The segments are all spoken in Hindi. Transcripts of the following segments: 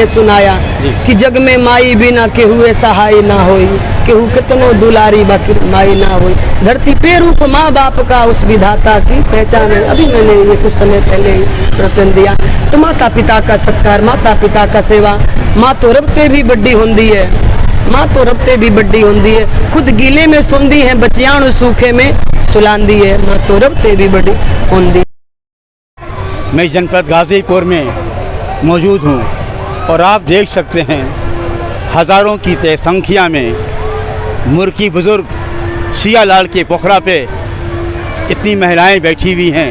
मैंने सुनाया कि जग में माई बिना केहू सहाय ना होई, केहू कितनो दुलारी बाकी माई ना होई। धरती पे रूप माँ बाप का उस विधाता की पहचान है। अभी मैंने ये कुछ समय पहले ही प्रवचन दिया। तो माता पिता का सत्कार, माता पिता का सेवा, माँ तो रब ते भी बड़ी होंदी है, माँ तो रब ते भी बड़ी होंदी है। खुद गीले में सुंदी है, बचियाणु सूखे में सुलांदी है, माँ तो रब ते भी बड़ी होंदी। मैं जनपद गाजीपुर में मौजूद हूँ और आप देख सकते हैं हज़ारों की संख्या में मुर्की बुज़ुर्ग सियालाल के पोखरा पे इतनी महिलाएं बैठी हुई हैं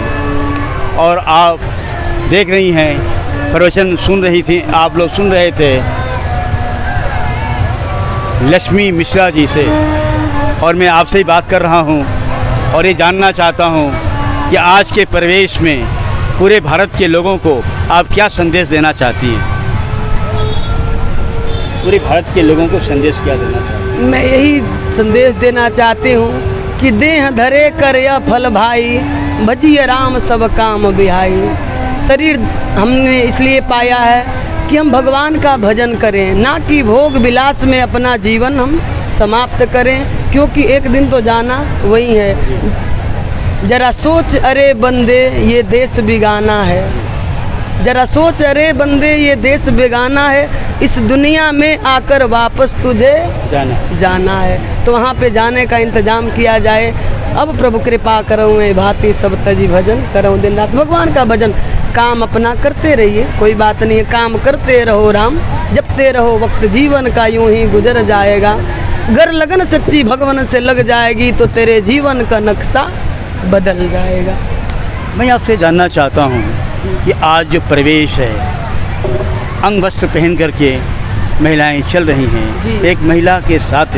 और आप देख रही हैं, प्रवचन सुन रही थी, आप लोग सुन रहे थे लक्ष्मी मिश्रा जी से, और मैं आपसे ही बात कर रहा हूं और ये जानना चाहता हूं कि आज के परिवेश में पूरे भारत के लोगों को आप क्या संदेश देना चाहती हैं? पूरे भारत के लोगों को संदेश क्या देना चाहती हैं? मैं यही संदेश देना चाहती हूँ कि देह धरे कर या फल भाई, भजिए राम सब काम बिहाई। शरीर हमने इसलिए पाया है कि हम भगवान का भजन करें, ना कि भोग विलास में अपना जीवन हम समाप्त करें, क्योंकि एक दिन तो जाना वही है। जरा सोच अरे बंदे ये देश बिगाना है, जरा सोच अरे बंदे ये देश बेगाना है, इस दुनिया में आकर वापस तुझे जाना है। तो वहाँ पे जाने का इंतजाम किया जाए। अब प्रभु कृपा करूँ मैं भांति सब तजी भजन करूँ दिन रात। भगवान का भजन, काम अपना करते रहिए, कोई बात नहीं है, काम करते रहो राम, जपते रहो वक्त जीवन का यूं ही गुजर जाएगा। गर लगन सच्ची भगवान से लग जाएगी तो तेरे जीवन का नक्शा बदल जाएगा। मैं आपसे जानना चाहता हूँ कि आज जो परिवेश है, अंग वस्त्र पहन करके महिलाएं चल रही हैं, एक महिला के साथ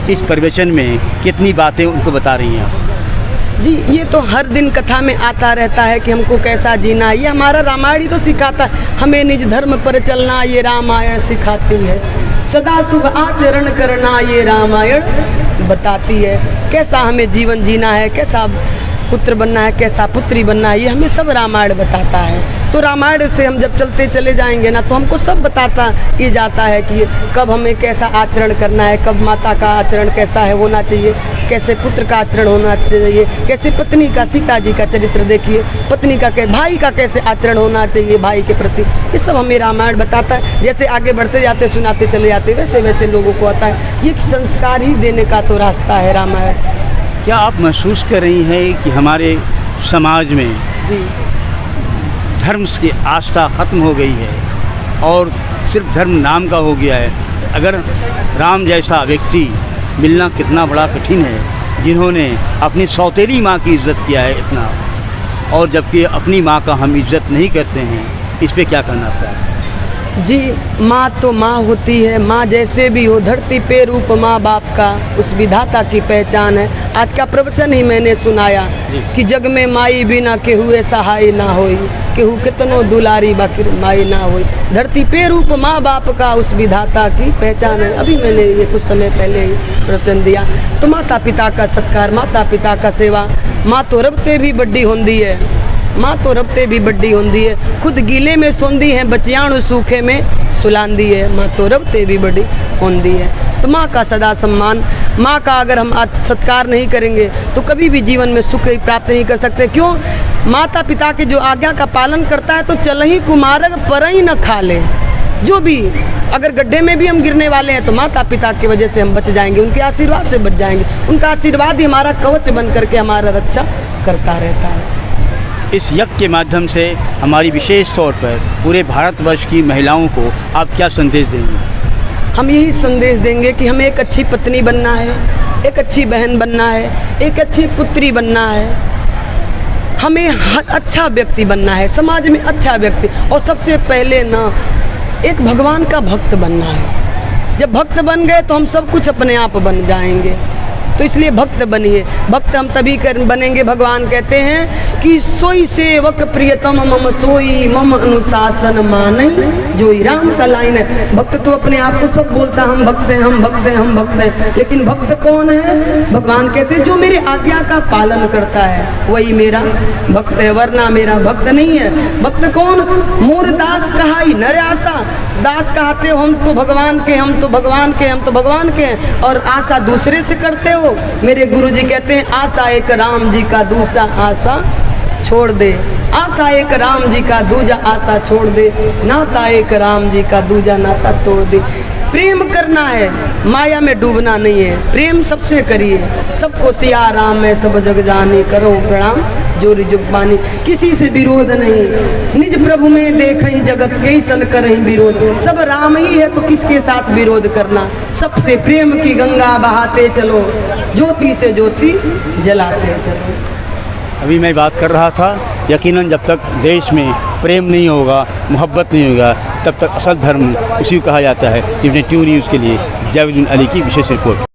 इस प्रवचन में कितनी बातें उनको बता रही हैं? जी, ये तो हर दिन कथा में आता रहता है कि हमको कैसा जीना है। ये हमारा रामायण ही तो सिखाता है, हमें निज धर्म पर चलना ये रामायण सिखाती है। सदा शुभ आचरण करना ये रामायण बताती है। कैसा हमें जीवन जीना है, कैसा पुत्र बनना है, कैसा पुत्री बनना है, ये हमें सब रामायण बताता है। तो रामायण से हम जब चलते चले जाएंगे ना, तो हमको सब बताता ही जाता है कि कब हमें कैसा आचरण करना है, कब माता का आचरण कैसा है होना चाहिए, कैसे पुत्र का आचरण होना चाहिए, कैसे पत्नी का, सीता जी का चरित्र देखिए, पत्नी का भाई का कैसे आचरण होना चाहिए भाई के प्रति, ये सब हमें रामायण बताता है। जैसे आगे बढ़ते जाते सुनाते चले जाते वैसे वैसे लोगों को आता है। ये संस्कार ही देने का तो रास्ता है रामायण। क्या आप महसूस कर रही हैं कि हमारे समाज में जी धर्म की आस्था ख़त्म हो गई है और सिर्फ धर्म नाम का हो गया है? अगर राम जैसा व्यक्ति मिलना कितना बड़ा कठिन है, जिन्होंने अपनी सौतेली माँ की इज़्ज़त किया है इतना, और जबकि अपनी माँ का हम इज़्ज़त नहीं करते हैं, इस पे क्या करना चाहिए? जी, माँ तो माँ होती है, माँ जैसे भी हो, धरती पे रूप माँ बाप का उस विधाता की पहचान है। आज का प्रवचन ही मैंने सुनाया कि जग में माई बिना केहू सहाय ना होई, केहू कितनो दुलारी बाकी माई ना होई। धरती पे रूप माँ बाप का उस विधाता की पहचान है। अभी मैंने ये कुछ समय पहले ही प्रवचन दिया। तो माता पिता का सत्कार, माता पिता का सेवा, माँ तो रब ते भी बड़ी होंदी है, माँ तो रब ते भी बड़ी होंदी है। खुद गीले में सोंदी है, बचियाणु सूखे में सुलांदी है, माँ तो रब ते भी बड़ी होंदी है। तो माँ का सदा सम्मान, माँ का अगर हम सत्कार नहीं करेंगे तो कभी भी जीवन में सुख प्राप्त नहीं कर सकते। क्यों? माता पिता के जो आज्ञा का पालन करता है तो चल ही कुमारक पर ही न खा ले। जो भी अगर गड्ढे में भी हम गिरने वाले हैं तो माता पिता की वजह से हम बच जाएंगे, उनके आशीर्वाद से बच जाएंगे। उनका आशीर्वाद ही हमारा कवच बन करके हमारा रक्षा करता रहता है। इस यज्ञ के माध्यम से हमारी विशेष तौर पर पूरे भारतवर्ष की महिलाओं को आप क्या संदेश देंगे? हम यही संदेश देंगे कि हमें एक अच्छी पत्नी बनना है, एक अच्छी बहन बनना है, एक अच्छी पुत्री बनना है, हमें अच्छा व्यक्ति बनना है, समाज में अच्छा व्यक्ति, और सबसे पहले ना एक भगवान का भक्त बनना है। जब भक्त बन गए तो हम सब कुछ अपने आप बन जाएंगे। तो इसलिए भक्त बनिए। भक्त हम तभी बनेंगे, भगवान कहते हैं कि सोई सेवक प्रियतम मम सोई मम अनुशासन माने। जो ही राम का लाइन है। भक्त तो अपने आप को सब बोलता हम भक्त हैं, हम भक्त हैं, हम भक्त हैं, लेकिन भक्त कौन है? भगवान कहते हैं जो मेरी आज्ञा का पालन करता है वही मेरा भक्त है, वरना मेरा भक्त नहीं है। भक्त कौन? मोर दास कहाई नर आशा। दास कहते हो हम तो भगवान के, हम तो भगवान के, हम तो भगवान के हैं, और आशा दूसरे से करते हो। मेरे गुरुजी कहते हैं आशा एक राम जी का, दूसरा आशा छोड़ दे। आशा एक राम जी का, दूजा आशा छोड़ दे। नाता एक राम जी का, दूजा नाता तोड़ दे। प्रेम करना है, माया में डूबना नहीं है। प्रेम सबसे करिए, सबको सिया राम में सब जग जाने, करो प्रणाम जोरी जुगबानी। किसी से विरोध नहीं, निज प्रभु में देखई जगत के सन करई विरोध। सब राम ही है तो किसके साथ विरोध करना। सबसे प्रेम की गंगा बहाते चलो, ज्योति से ज्योति जलाते चलो। अभी मैं बात कर रहा था, यकीनन जब तक देश में प्रेम नहीं होगा, मोहब्बत नहीं होगा, तब तक असल धर्म उसी को कहा जाता है। इब्न ट्यूनी उसके लिए जावेद बिन अली की विशेष रिपोर्ट।